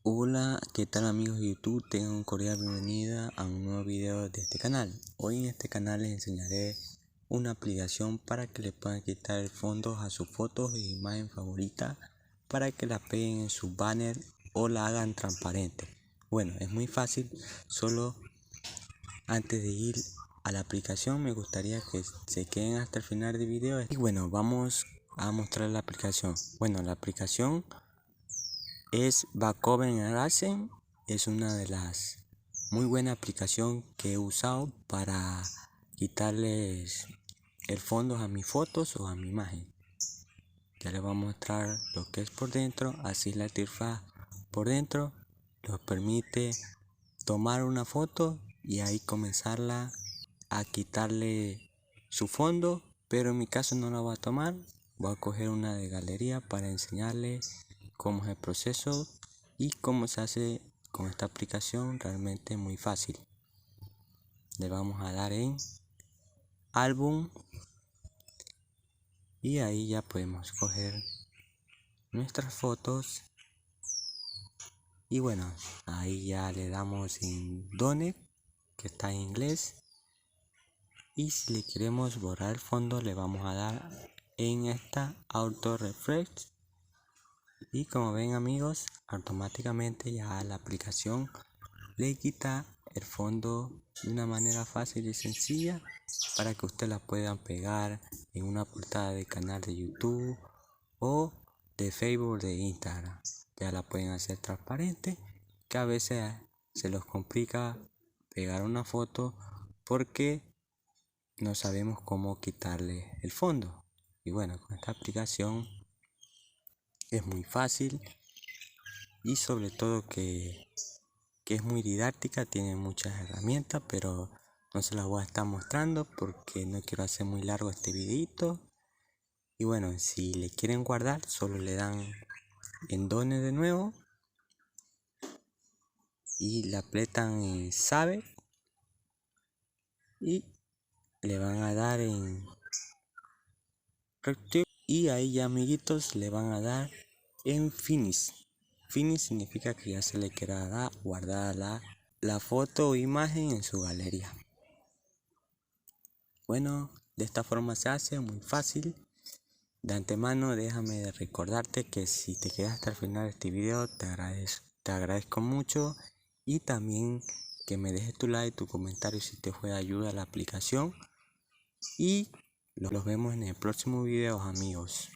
Hola, ¿qué tal amigos de YouTube? Tengan una cordial bienvenida a un nuevo video de este canal. Hoy en este canal les enseñaré una aplicación para que le puedan quitar el fondo a sus fotos de imagen favorita para que la peguen en su banner o la hagan transparente. Bueno, es muy fácil, solo antes de ir a la aplicación me gustaría que se queden hasta el final del video. Y bueno, vamos a mostrar la aplicación. Bueno, la aplicación es Backcover Erasing. Es una de las muy buena aplicación que he usado para quitarles el fondo a mis fotos o a mi imagen. Ya les voy a mostrar lo que es por dentro. Así la interfaz por dentro nos permite tomar una foto y ahí comenzarla a quitarle su fondo, pero en mi caso no la voy a tomar. Voy a coger una de galería para enseñarles cómo es el proceso y cómo se hace con esta aplicación. Realmente muy fácil. Le vamos a dar en álbum y ahí ya podemos coger nuestras fotos. Y bueno, ahí ya le damos en Done, que está en inglés. Y si le queremos borrar el fondo, le vamos a dar en esta Auto Refresh. Y como ven amigos, automáticamente ya la aplicación le quita el fondo de una manera fácil y sencilla para que ustedes la puedan pegar en una portada de canal de YouTube o de Facebook, de Instagram. Ya la pueden hacer transparente, que a veces se los complica pegar una foto porque no sabemos cómo quitarle el fondo. Y bueno, con esta aplicación es muy fácil y sobre todo que es muy didáctica, tiene muchas herramientas, pero no se las voy a estar mostrando porque no quiero hacer muy largo este videito. Y bueno, si le quieren guardar, solo le dan en Done de nuevo y le apretan en Save y le van a dar en Retrieve y ahí ya amiguitos le van a dar en Finish. Finish significa que ya se le quedará guardada la foto o imagen en su galería. Bueno, de esta forma se hace muy fácil. De antemano déjame recordarte que si te quedas hasta el final de este video te agradezco mucho, y también que me dejes tu like, tu comentario si te fue de ayuda la aplicación, y los vemos en el próximo video amigos.